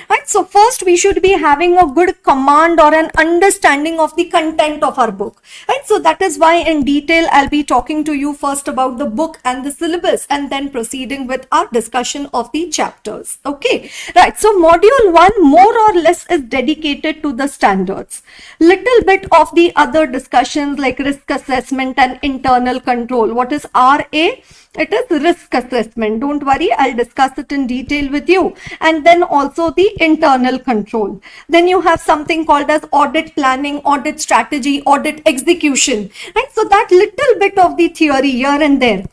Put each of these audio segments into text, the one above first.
Right, so first we should be having a good command or an understanding of the content of our book. Right, so that is why in detail I'll be talking to you first about the book and the syllabus and then proceeding with our discussion of the chapters. Okay, right, so module 1 more or less is dedicated to the standards. Little bit of the other discussions like risk assessment and internal control. What is RA? It is risk assessment. Don't worry, I'll discuss it in detail with you. And then also the internal control. Then you have something called as audit planning, audit strategy, audit execution. Right? So that little bit of the theory here and there.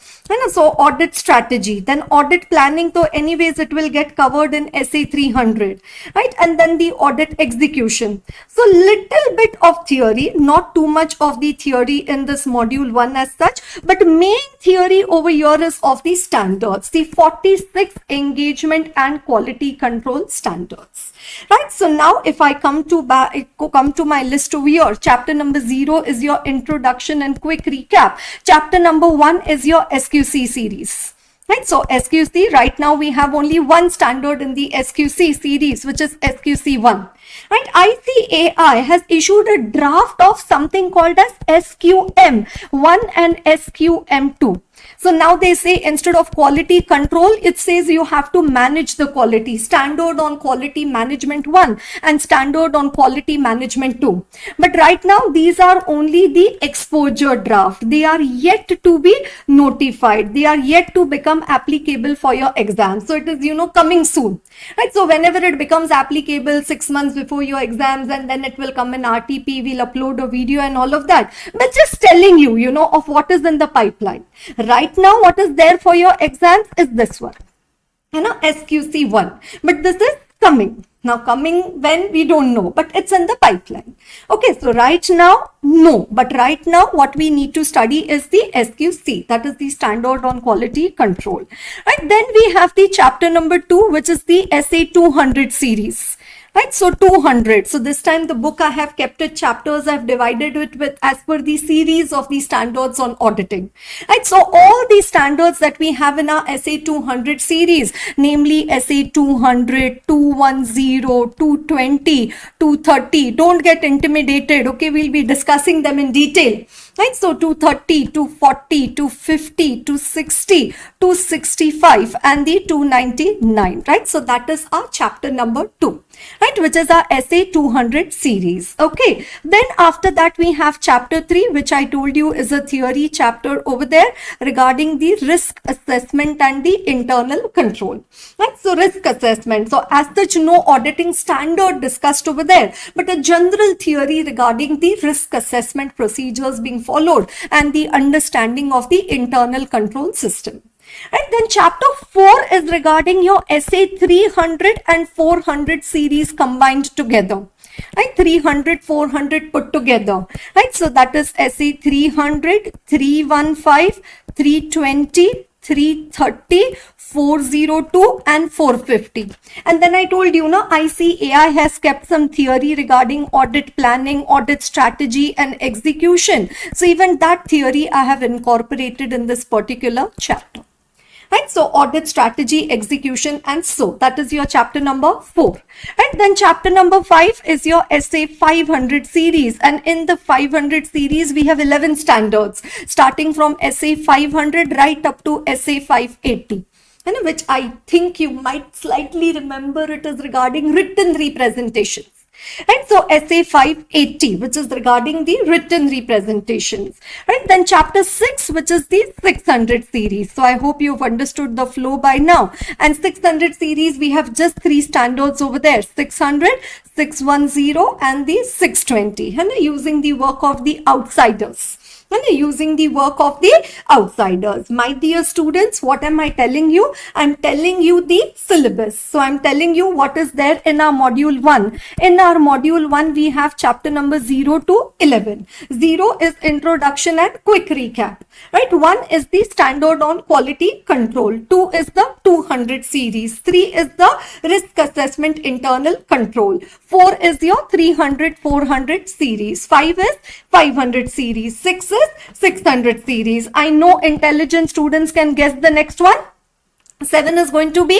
So audit strategy, then audit planning, so anyways it will get covered in SA 300, right? And then the audit execution. So little bit of theory, not too much of the theory in this module 1 as such, but main theory over here is of the standards, the 46 engagement and quality control standards. Right, so now if I come to my list over here, chapter number 0 is your introduction and quick recap. Chapter number 1 is your SQC series. Right, so SQC, right now we have only one standard in the SQC series, which is SQC1. Right, ICAI has issued a draft of something called as SQM1 and SQM2. So now they say instead of quality control, it says you have to manage the quality. Standard on quality management 1 and standard on quality management 2. But right now, these are only the exposure draft. They are yet to be notified. They are yet to become applicable for your exam. So it is, coming soon. Right? So whenever it becomes applicable 6 months before your exams, and then it will come in RTP, we'll upload a video and all of that. But just telling you, of what is in the pipeline. Right now, what is there for your exams is this one, SQC1. But this is coming. Now coming when we don't know, but it's in the pipeline. Okay, so right now, no. But right now, what we need to study is the SQC. That is the standard on quality control. Right, then we have the chapter number 2, which is the SA 200 series. Right, so 200. So this time the book I have kept it chapters. I've divided it with as per the series of the standards on auditing. Right, so all the standards that we have in our SA 200 series, namely SA 200, 210, 220, 230. Don't get intimidated. Okay, we'll be discussing them in detail. Right, so 230, 240, 250, 260, 265 and the 299. Right, so that is our chapter number 2. Right, which is our SA 200 series. Okay, then after that we have chapter 3, which I told you is a theory chapter over there regarding the risk assessment and the internal control. Right, so risk assessment. So as such, no auditing standard discussed over there, but a general theory regarding the risk assessment procedures being followed and the understanding of the internal control system. Right, then chapter 4 is regarding your SA 300 and 400 series combined together. Right, 300, 400 put together. Right, so that is SA 300, 315, 320, 330, 402 and 450. And then I told you, ICAI has kept some theory regarding audit planning, audit strategy and execution. So even that theory I have incorporated in this particular chapter. Right, so audit strategy, execution and so that is your chapter number 4. Right, then chapter number 5 is your SA 500 series, and in the 500 series we have 11 standards starting from SA 500 right up to SA 580. Which I think you might slightly remember. It is regarding written representations. Right, so SA 580, which is regarding the written representations. Right, then chapter 6, which is the 600 series. So I hope you've understood the flow by now. And 600 series, we have just 3 standards over there: 600, 610 and the 620. Using the work of the outsiders. Using the work of the outsiders. My dear students, what am I telling you? I'm telling you the syllabus. So I'm telling you what is there in our module 1. In our module 1, we have chapter number 0 to 11. 0 is introduction and quick recap. Right, 1 is the standard on quality control. 2 is the 200 series. 3 is the risk assessment internal control. 4 is your 300, 400 series. 5 is 500 series. 6 is 600 series. I know intelligent students can guess the next one. 7 is going to be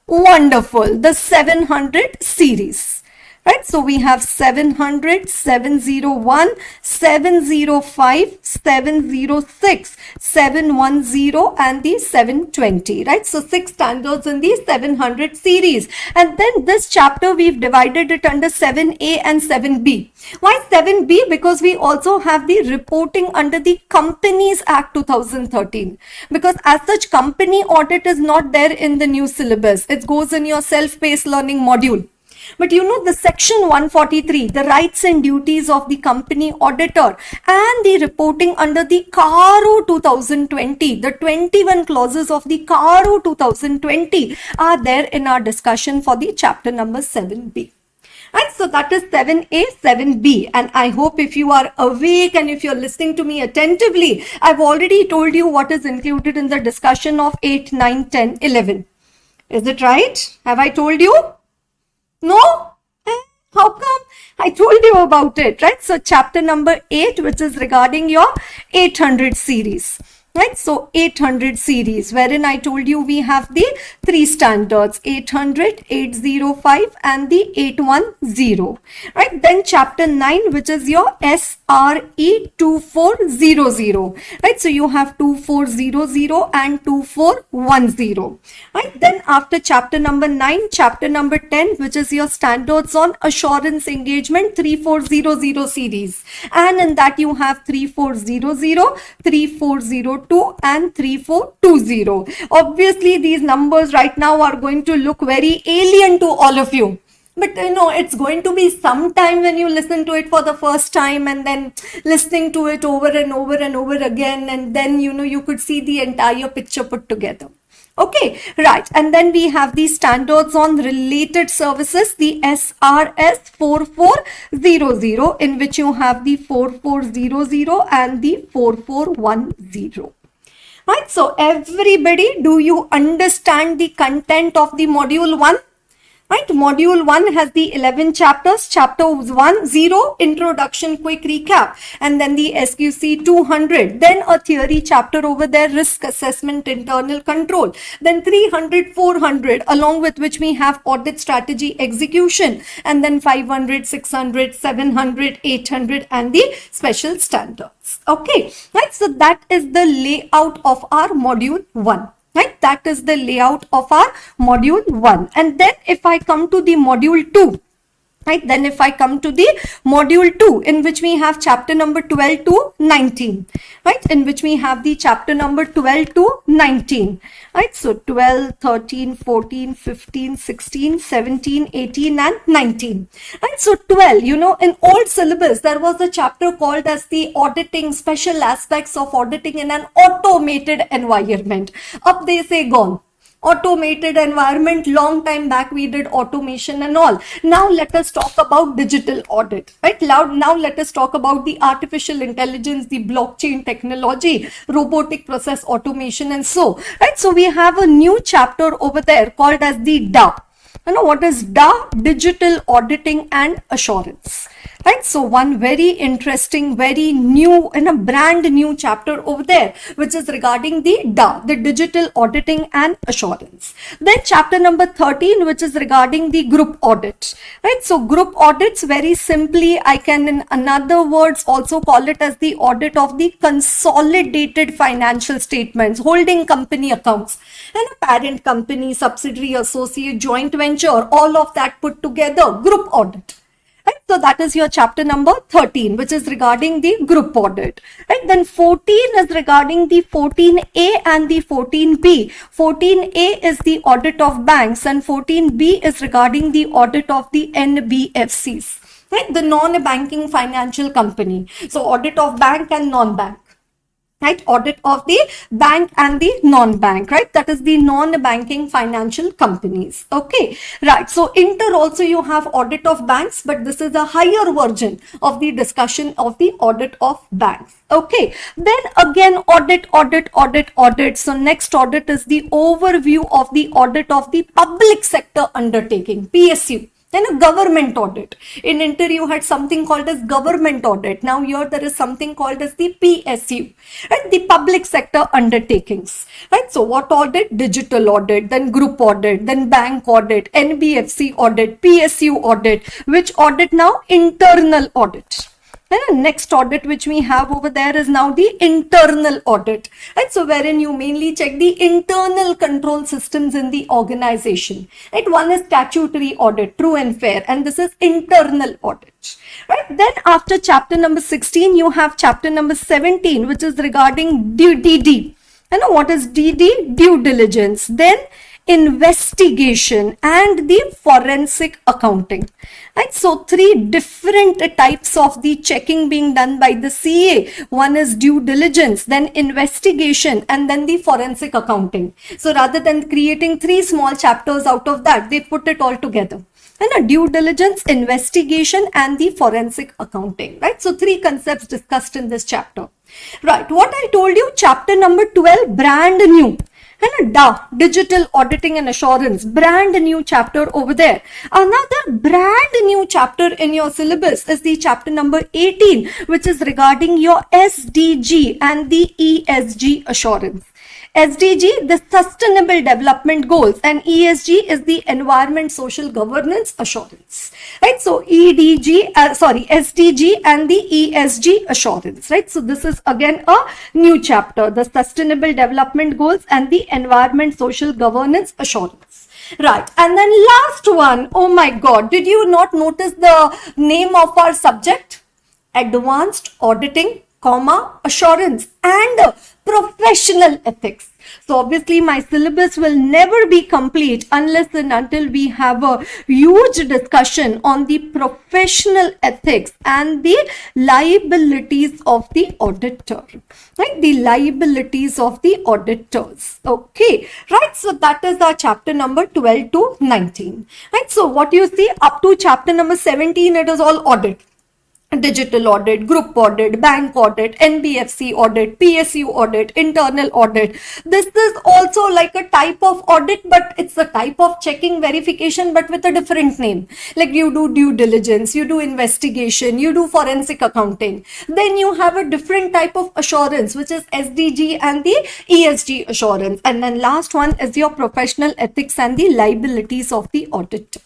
Wonderful. The 700 series. Right, so we have 700, 701, 705, 706, 710 and the 720, right? So 6 standards in the 700 series. And then this chapter we've divided it under 7A and 7B. Why 7B? Because we also have the reporting under the Companies Act 2013. Because as such, company audit is not there in the new syllabus. It goes in your self-paced learning module. But you know, the section 143, the rights and duties of the company auditor and the reporting under the CARO 2020, the 21 clauses of the CARO 2020 are there in our discussion for the chapter number 7B. Right, so that is 7A, 7B, and I hope if you are awake and if you're listening to me attentively, I've already told you what is included in the discussion of 8, 9, 10, 11. Is it right? Have I told you? No? How come? I told you about it, right? So chapter number 8, which is regarding your 800 series. Right, so 800 series, wherein I told you we have the 3 standards, 800, 805 and the 810. Right, then chapter 9, which is your SRE 2400. Right, so you have 2400 and 2410. Right, then after chapter number 9, chapter number 10, which is your standards on assurance engagement 3400 series. And in that you have 3400, 3402 and 3420. Obviously, these numbers right now are going to look very alien to all of you. But you know, it's going to be some time when you listen to it for the first time and then listening to it over and over and over again. And then, you know, you could see the entire picture put together. Okay, right. And then we have the standards on related services, the SRS 4400, in which you have the 4400 and the 4410. Right, so everybody, do you understand the content of the module 1? Right, module 1 has the 11 chapters. Chapter 1, 0, introduction, quick recap, and then the SQC 200. Then a theory chapter over there, risk assessment, internal control. Then 300, 400, along with which we have audit strategy execution. And then 500, 600, 700, 800, and the special standards. Okay, right, so that is the layout of our module 1. Right, that is the layout of our module 1. And then if I come to the module 2, right, then if I come to the module 2, in which we have chapter number 12 to 19, right, in which we have the chapter number 12 to 19, right, so 12, 13, 14, 15, 16, 17, 18 and 19, right, so 12, you know, in old syllabus, there was a chapter called as the auditing, special aspects of auditing in an automated environment. Up they say gone. Automated environment, long time back we did automation and all. Now let us talk about digital audit, right? Now let us talk about the artificial intelligence, the blockchain technology, robotic process automation and so, right? So we have a new chapter over there called as the DA. You know what is DA? Digital Auditing and Assurance. Right, so one very interesting, very new, and a brand new chapter over there, which is regarding the DA, the Digital Auditing and Assurance. Then chapter number 13, which is regarding the group audit. Right, so group audits, very simply, I can in another words also call it as the audit of the consolidated financial statements, holding company accounts, and a parent company, subsidiary, associate, joint venture, all of that put together, group audit. Right, so that is your chapter number 13, which is regarding the group audit. Right, then 14 is regarding the 14A and the 14B. 14A is the audit of banks and 14B is regarding the audit of the NBFCs. Right, the non-banking financial company. So audit of bank and non-bank. Right, audit of the bank and the non-bank, right, that is the non-banking financial companies. Okay, right, so inter also you have audit of banks, but this is a higher version of the discussion of the audit of banks. Okay, then again audit. So next audit is the overview of the audit of the public sector undertaking, PSU. Then a government audit. In inter, you had something called as government audit. Now here there is something called as the PSU, right? The public sector undertakings, right? So what audit? Digital audit, then group audit, then bank audit, NBFC audit, PSU audit. Which audit now? Internal audit. And the next audit which we have over there is now the internal audit, right? So wherein you mainly check the internal control systems in the organization, right? One is statutory audit, true and fair, and this is internal audit, right? Then after chapter number 16, you have chapter number 17, which is regarding DD. And what is DD? Due diligence. Then investigation and the forensic accounting, right? So three different types of the checking being done by the CA. One is due diligence, then investigation, and then the forensic accounting. So rather than creating three small chapters out of that, they put it all together. And a due diligence, investigation, and the forensic accounting, right? So three concepts discussed in this chapter, right? What I told you, chapter number 12, brand new. And digital auditing and assurance, brand new chapter over there. Another brand new chapter in your syllabus is the chapter number 18, which is regarding your SDG and the ESG assurance. SDG, the Sustainable Development Goals, and ESG is the Environment Social Governance Assurance, right? So SDG and the ESG assurance, right? So this is again a new chapter, the Sustainable Development Goals and the Environment Social Governance Assurance. Right, and then last one, oh my God, did you not notice the name of our subject? Advanced Auditing, Assurance and Professional Ethics. So obviously my syllabus will never be complete unless and until we have a huge discussion on the professional ethics and the liabilities of the auditor, right? The liabilities of the auditors. Okay, right? So that is our chapter number 12 to 19, right? So what you see up to chapter number 17, it is all audit. Digital audit, group audit, bank audit, NBFC audit, PSU audit, internal audit. This is also like a type of audit, but it's a type of checking verification, but with a different name. Like you do due diligence, you do investigation, you do forensic accounting. Then you have a different type of assurance, which is SDG and the ESG assurance. And then last one is your professional ethics and the liabilities of the auditor.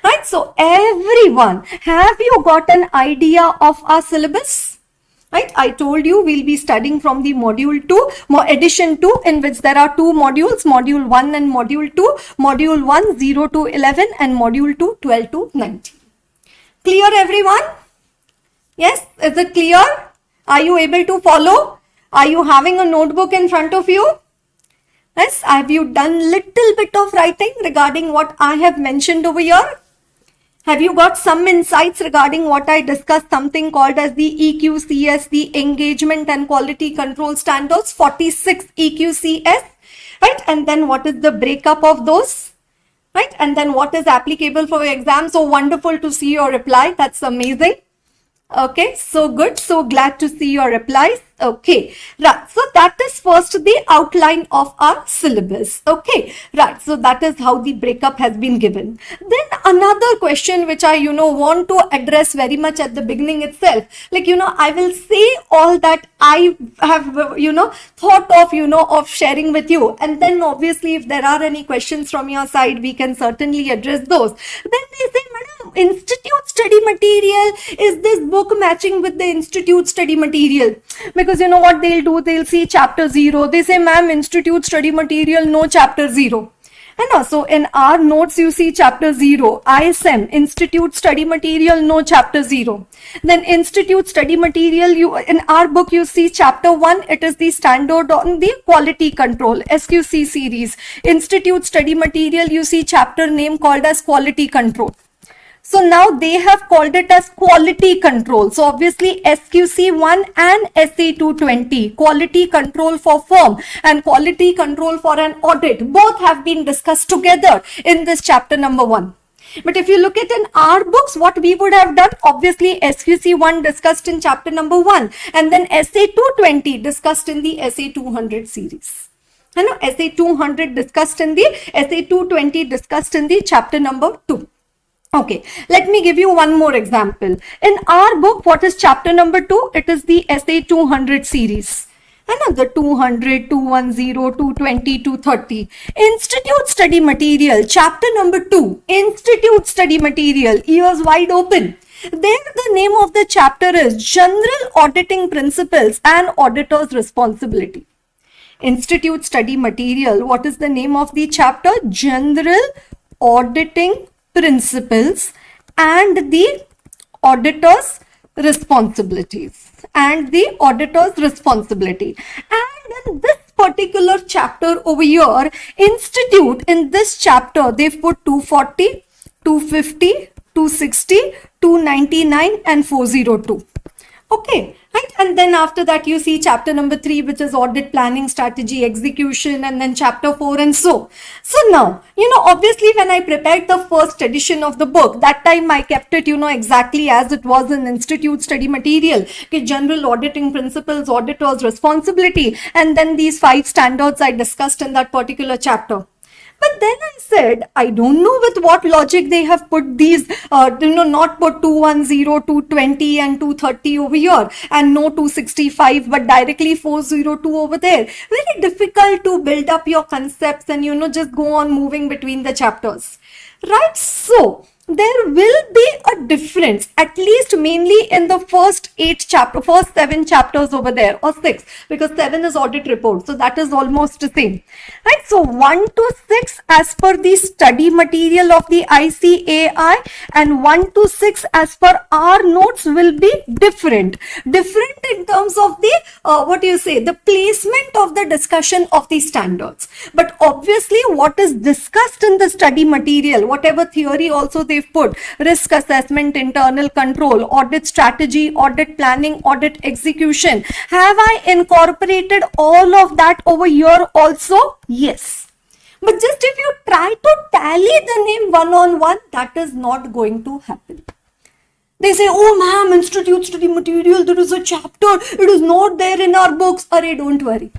Right, so everyone, have you got an idea of our syllabus? Right, I told you we'll be studying from the module 2, edition 2, in which there are two modules, module 1 and module 2, module 1 0 to 11 and module 2 12 to 19. Clear everyone? Yes, is it clear? Are you able to follow? Are you having a notebook in front of you? Yes, have you done little bit of writing regarding what I have mentioned over here? Have you got some insights regarding what I discussed, something called as the EQCS, the Engagement and Quality Control Standards, 46 EQCS, right? And then what is the breakup of those, right? And then what is applicable for your exam? So wonderful to see your reply. That's amazing. Okay, so good. So glad to see your replies. Okay, right. So that is first the outline of our syllabus. Okay, right. So that is how the breakup has been given. Then another question which I, want to address very much at the beginning itself. Like, I will say all that I have, thought of, of sharing with you. And then obviously if there are any questions from your side, we can certainly address those. Then they say, Madam, Institute study material, is this book matching with the Institute study material? Because you know what they'll do, they'll see chapter 0. They say, ma'am, Institute study material, no chapter 0. And also in our notes, you see chapter 0, ISM, Institute study material, no chapter 0. Then Institute study material, in our book, you see chapter 1, it is the standard on the quality control, SQC series. Institute study material, you see chapter name called as quality control. So now they have called it as quality control. So obviously SQC1 and SA220, quality control for firm and quality control for an audit, both have been discussed together in this chapter number 1. But if you look at in our books, what we would have done, obviously SQC1 discussed in chapter number 1 and then SA220 discussed in the SA200 series. SA200 discussed in the SA220 discussed in the chapter number 2. Okay, let me give you one more example. In our book, what is chapter number 2? It is the SA 200 series. Another 200, 210, 220, 230. Institute study material, chapter number 2, Institute study material, ears wide open. There the name of the chapter is General Auditing Principles and Auditor's Responsibility. Institute study material, what is the name of the chapter? General Auditing Principles and the Auditor's Responsibilities. And the auditor's responsibility. And in this particular chapter over here, Institute, in this chapter, they've put 240, 250, 260, 299 and 402. Okay, right? And then after that, you see chapter number 3, which is audit, planning, strategy, execution, and then chapter 4 and so. So now, obviously when I prepared the first edition of the book, that time I kept it, exactly as it was in Institute study material, okay, general auditing principles, auditor's responsibility, and then these 5 standards I discussed in that particular chapter. But then I said, I don't know with what logic they have put these, not put 210, 220 and 230 over here and no 265, but directly 402 over there. Very difficult to build up your concepts and, just go on moving between the chapters. Right? So, there will be a difference, at least mainly in the first 7 chapters over there, or 6, because 7 is audit report, so that is almost the same, right? So 1 to 6 as per the study material of the ICAI, and 1 to 6 as per our notes will be different in terms of the the placement of the discussion of the standards. But obviously what is discussed in the study material, whatever theory also they've put, risk assessment, internal control, audit strategy, audit planning, audit execution, have I incorporated all of that over here also? Yes. But just if you try to tally the name one on one, that is not going to happen. They say, oh ma'am, Institute study material, there is a chapter, it is not there in our books. Array, don't worry.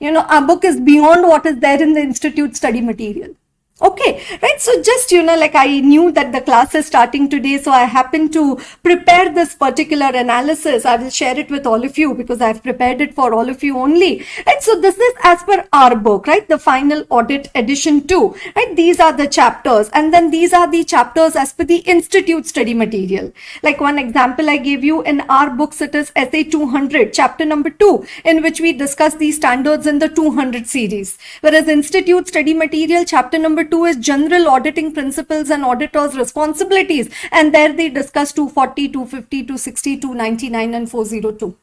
Our book is beyond what is there in the Institute study material. Okay, right? So just, I knew that the class is starting today, so I happened to prepare this particular analysis. I will share it with all of you because I've prepared it for all of you only. Right? So this is as per our book, right? The final audit edition 2, right? These are the chapters, and then these are the chapters as per the Institute study material. Like one example I gave you, in our books, it is SA 200, chapter number 2, in which we discuss these standards in the 200 series. Whereas Institute study material, chapter number 2 is general auditing principles and auditors responsibilities, and there they discuss 240, 250, 260, 299 and 402.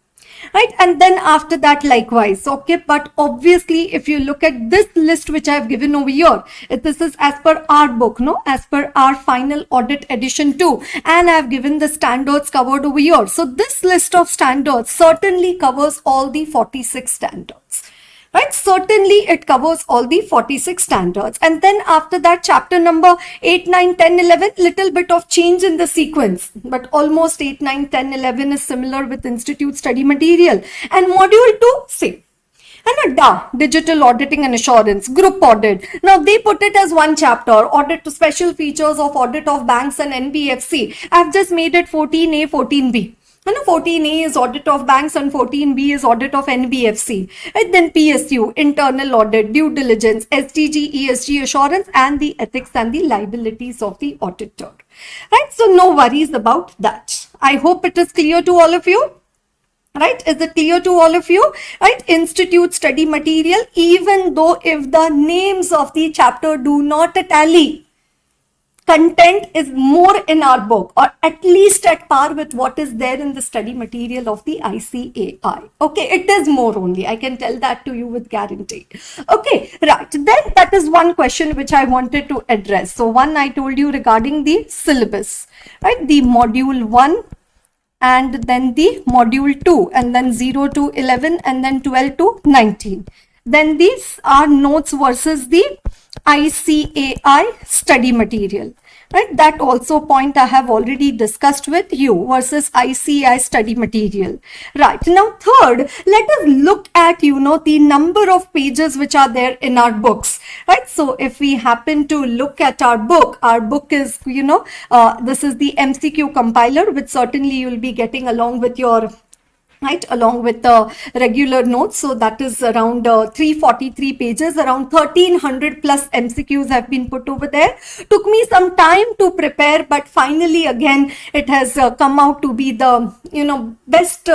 Right? And then after that likewise. Okay, but obviously if you look at this list which I have given over here, this is as per our book, as per our final audit edition 2, and I have given the standards covered over here. So this list of standards certainly covers all the 46 standards. Right? Certainly it covers all the 46 standards. And then after that, chapter number 8, 9, 10, 11, little bit of change in the sequence, but almost 8, 9, 10, 11 is similar with Institute study material. And module 2, same. And digital auditing and assurance, group audit. Now they put it as one chapter, audit to special features of audit of banks and NBFC. I've just made it 14A, 14B. 14A is audit of banks and 14B is audit of NBFC. And then PSU, internal audit, due diligence, SDG, ESG assurance, and the ethics and the liabilities of the auditor. Right? So no worries about that. I hope it is clear to all of you. Right? Is it clear to all of you? Right? Institute study material, even though if the names of the chapter do not tally, content is more in our book, or at least at par with what is there in the study material of the ICAI. Okay, it is more only. I can tell that to you with guarantee. Okay, right. Then that is one question which I wanted to address. So one, I told you regarding the syllabus, right? The module 1 and then the module 2, and then 0 to 11 and then 12 to 19. Then these are notes versus the ICAI study material. Right, that also point I have already discussed with you versus ICI study material. Right, now third, let us look at, the number of pages which are there in our books. Right, so if we happen to look at our book is, this is the MCQ compiler, which certainly you will be getting along with your along with the regular notes. So that is around 343 pages, around 1300 plus MCQs have been put over there. Took me some time to prepare, but finally again it has come out to be the best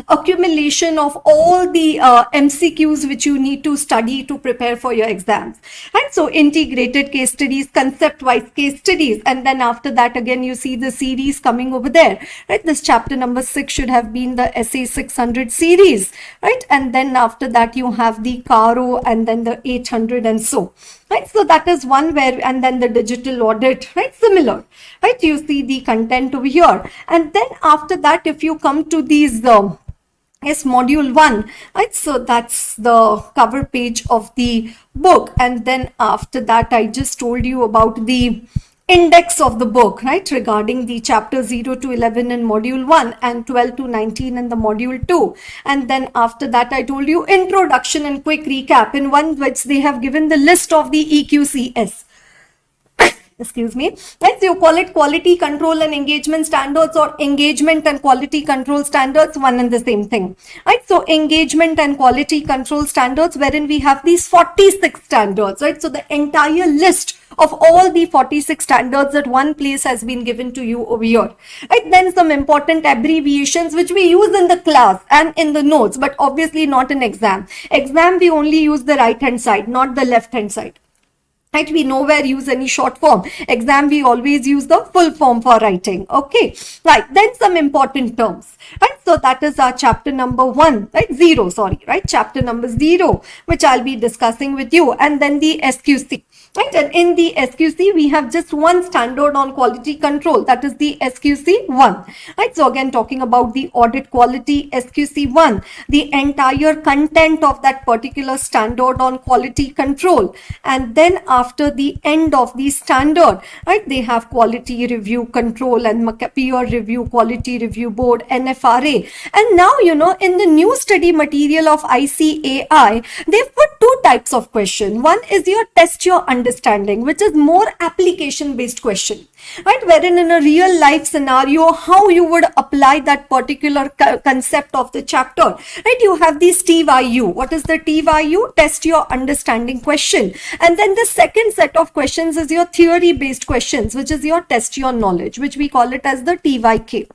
accumulation of all the MCQs which you need to study to prepare for your exams. And so integrated case studies, concept wise case studies, and then after that again you see the series coming over there. Right, this chapter number 6 should have been the essay 600 series, right? And then after that you have the Caro and then the 800 and so, right? So that is one where, and then the digital audit, right? Similar, right? You see the content over here. And then after that, if you come to these, yes, module 1, right? So that's the cover page of the book. And then after that, I just told you about the index of the book, right, regarding the chapter 0 to 11 in module 1 and 12 to 19 in the module 2. And then after that I told you introduction and quick recap, in one which they have given the list of the EQCS. Excuse me, right? So you call it quality control and engagement standards, or engagement and quality control standards, one and the same thing, right? So engagement and quality control standards, wherein we have these 46 standards, right? So the entire list of all the 46 standards at one place has been given to you over here, right? Then some important abbreviations which we use in the class and in the notes, but obviously not in exam. Exam we only use the right hand side, not the left hand side. Right, we nowhere use any short form. Exam we always use the full form for writing. Okay, right, then some important terms, right? So that is our chapter number 1, right? 0, sorry, right? Chapter number 0, which I'll be discussing with you. And then the SQC, right? And in the SQC we have just one standard on quality control, that is the SQC 1, right? So again talking about the audit quality SQC 1, the entire content of that particular standard on quality control. And then after the end of the standard, right, they have quality review control and peer review, quality review board, NFRA. And now, in the new study material of ICAI, they've put 2 types of question. One is your test your understanding, which is more application based question, right? Wherein in a real life scenario, how you would apply that particular concept of the chapter, right? You have the TYU. What is the TYU? Test your understanding question. And then the second set of questions is your theory based questions, which is your test your knowledge, which we call it as the TYK.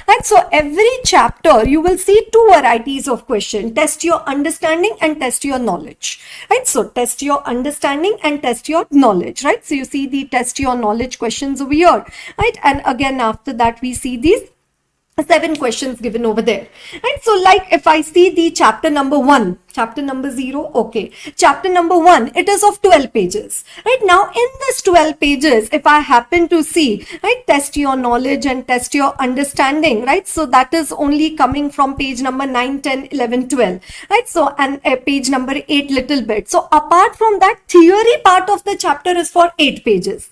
Right? So every chapter you will see 2 varieties of question: test your understanding and test your knowledge, right? So test your understanding and test your knowledge, right? So you see the test your knowledge questions over here, right? And again after that we see these 7 questions given over there, right? So like if I see the chapter number 1, chapter number 0, okay, chapter number 1, it is of 12 pages, right? Now in this 12 pages, if I happen to see, right, test your knowledge and test your understanding, right? So that is only coming from page number 9, 10, 11, 12, right? So and page number 8 little bit. So apart from that, theory part of the chapter is for 8 pages.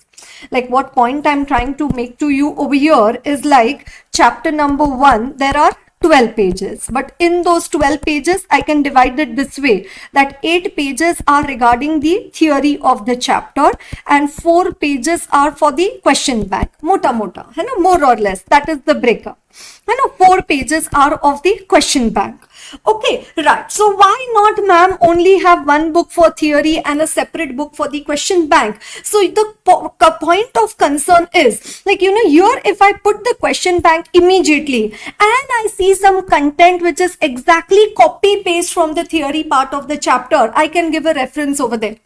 Like what point I'm trying to make to you over here is like chapter number 1, there are 12 pages, but in those 12 pages I can divide it this way, that 8 pages are regarding the theory of the chapter and 4 pages are for the question bank, mota mota, more or less, that is the breakup. 4 pages are of the question bank. Okay, right. So why not, ma'am, only have one book for theory and a separate book for the question bank? So the point of concern is like, here if I put the question bank immediately and I see some content which is exactly copy paste from the theory part of the chapter, I can give a reference over there.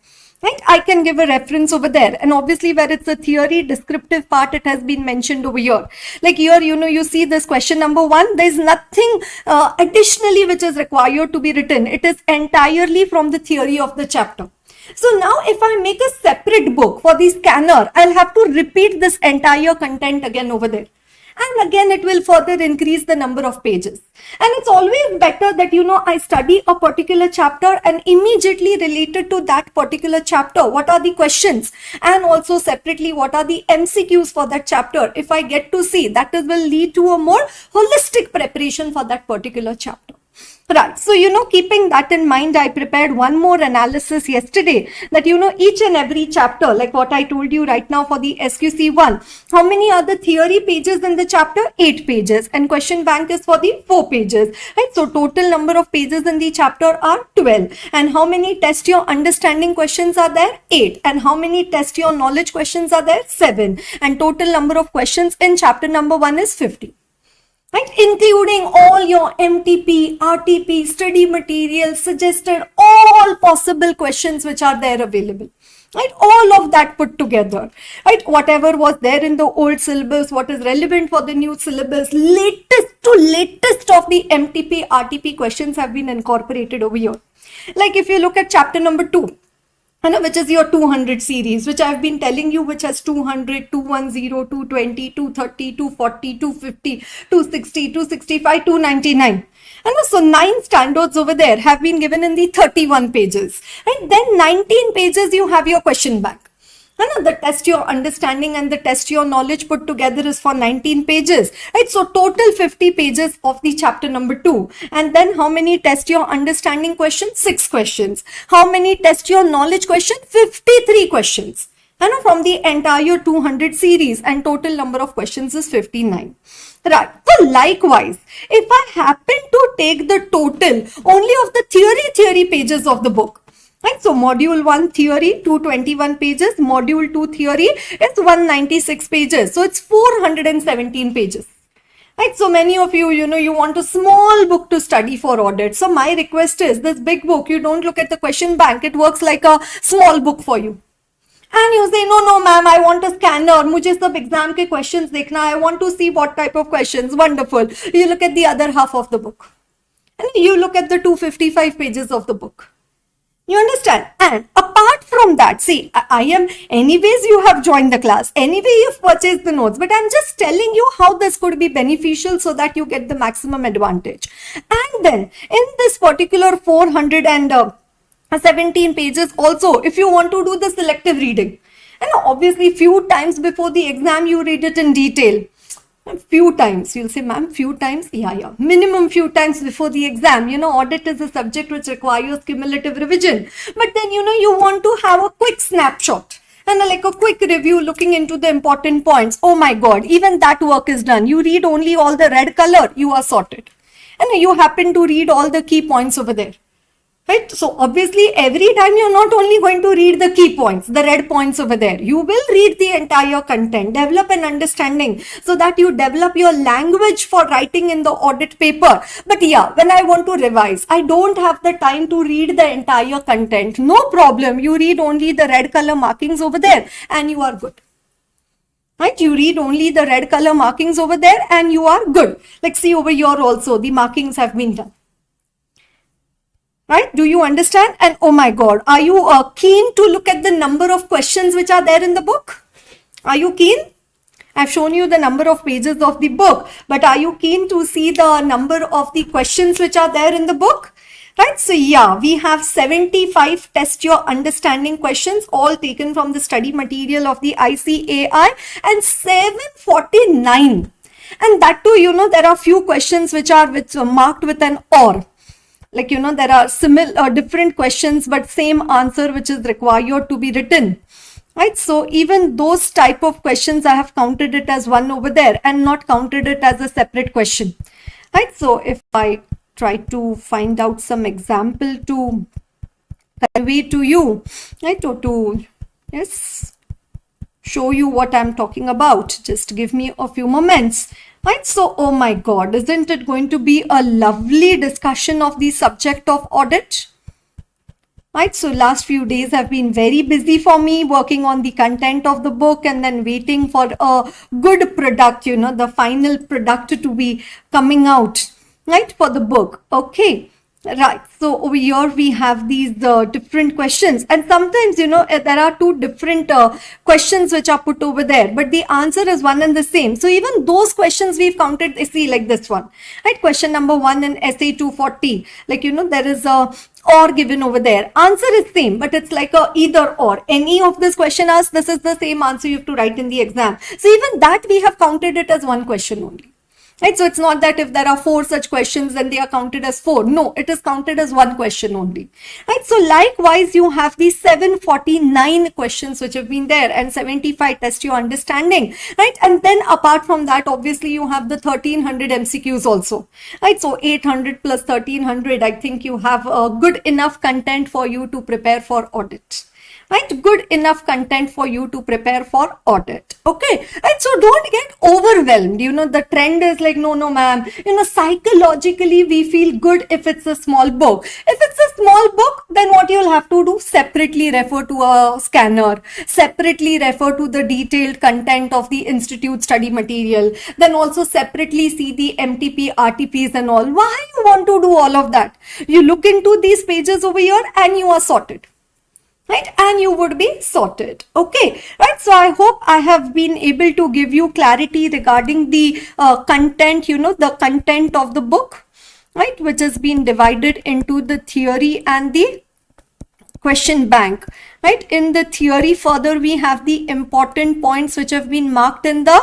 Right? I can give a reference over there, and obviously where it's a theory descriptive part, it has been mentioned over here. Like here, you see this question number 1, there is nothing additionally which is required to be written. It is entirely from the theory of the chapter. So now if I make a separate book for the scanner, I'll have to repeat this entire content again over there. and again it will further increase the number of pages. And it's always better that I study a particular chapter and immediately related to that particular chapter, what are the questions, and also separately what are the MCQs for that chapter. If I get to see, that will lead to a more holistic preparation for that particular chapter. Right. So, keeping that in mind, I prepared one more analysis yesterday that, each and every chapter, like what I told you right now for the SQC1, how many are the theory pages in the chapter? 8 pages. And question bank is for the 4 pages. Right. So, total number of pages in the chapter are 12. And how many test your understanding questions are there? 8. And how many test your knowledge questions are there? 7. And total number of questions in chapter number 1 is 50. Right, including all your MTP, RTP, study material, suggested all possible questions which are there available. Right, all of that put together. Right, whatever was there in the old syllabus, what is relevant for the new syllabus, latest of the MTP, RTP questions have been incorporated over here. Like if you look at chapter number 2, which is your 200 series, which I've been telling you, which has 200, 210, 220, 230, 240, 250, 260, 265, 299. And so 9 standards over there have been given in the 31 pages. And then 19 pages you have your question bank. And the test your understanding and the test your knowledge put together is for 19 pages. Right? So total 50 pages of the chapter number 2. And then how many test your understanding questions? 6 questions. How many test your knowledge question? 53 questions. And from the entire 200 series, and total number of questions is 59. Right. So likewise, if I happen to take the total only of the theory pages of the book, right? So module 1 theory, 221 pages, module 2 theory is 196 pages. So it's 417 pages. Right? So many of you, you want a small book to study for audit. So my request is this big book, you don't look at the question bank. It works like a small book for you. And you say, no, ma'am, I want a scanner. Mujhe sab exam ke questions dekhna. I want to see what type of questions. Wonderful. You look at the other half of the book. And you look at the 255 pages of the book. You understand? And apart from that, see, I am, anyways, you have joined the class. Anyway, you've purchased the notes. But I'm just telling you how this could be beneficial so that you get the maximum advantage. And then, in this particular 417 pages also, if you want to do the selective reading, and obviously few times before the exam, you read it in detail. Few times, you'll say, ma'am, few times, yeah, minimum few times before the exam. Audit is a subject which requires cumulative revision, but then you want to have a quick snapshot and like a quick review looking into the important points. Oh my god, even that work is done. You read only all the red color, you are sorted, and you happen to read all the key points over there. Right? So obviously every time you're not only going to read the key points, the red points over there, you will read the entire content, develop an understanding so that you develop your language for writing in the audit paper. But yeah, when I want to revise, I don't have the time to read the entire content. No problem. You read only the red color markings over there and you are good. Right? You read only the red color markings over there and you are good. Like see over here also, the markings have been done. Right? Do you understand? And oh my god, are you keen to look at the number of questions which are there in the book? Are you keen? I've shown you the number of pages of the book, but are you keen to see the number of the questions which are there in the book? Right? So yeah, we have 75 test your understanding questions, all taken from the study material of the ICAI, and 749. And that too, there are few questions which are marked with an or. Like, there are similar, different questions, but same answer which is required to be written. Right? So even those type of questions, I have counted it as one over there and not counted it as a separate question. Right? So if I try to find out some example to convey to you, right? To yes, show you what I'm talking about. Just give me a few moments. Right, so oh my god, isn't it going to be a lovely discussion of the subject of audit? Right, so last few days have been very busy for me working on the content of the book and then waiting for a good product, the final product to be coming out, right, for the book. Okay, Right. So over here we have these different questions, and sometimes there are two different questions which are put over there, but the answer is one and the same. So even those questions we've counted. See, like this one, right? Question number 1 in essay 240. Like there is a or given over there. Answer is same, but it's like a either or. Any of this question asked, this is the same answer you have to write in the exam. So even that we have counted it as one question only. Right, so it's not that if there are 4 such questions then they are counted as 4. No, it is counted as one question only. Right, so likewise you have these 749 questions which have been there, and 75 test your understanding. Right, and then apart from that, obviously you have the 1300 MCQs also. Right, so 800 plus 1300, I think you have good enough content for you to prepare for audit. Right, good enough content for you to prepare for audit. Okay, right, so don't get overwhelmed. The trend is like, no ma'am, psychologically we feel good if it's a small book. If it's a small book, then what you'll have to do, separately refer to a scanner, separately refer to the detailed content of the institute study material, then also separately see the MTP, RTPs and all. Why you want to do all of that? You look into these pages over here and you are sorted. Right, and you would be sorted. Okay, right, so I hope I have been able to give you clarity regarding the content, the content of the book, right, which has been divided into the theory and the question bank. Right, in the theory further we have the important points which have been marked in the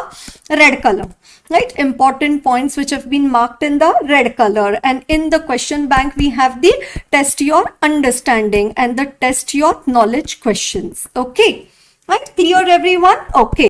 red color. Right, important points which have been marked in the red color, and in the question bank we have the test your understanding and the test your knowledge questions. Okay, right, clear everyone? Okay.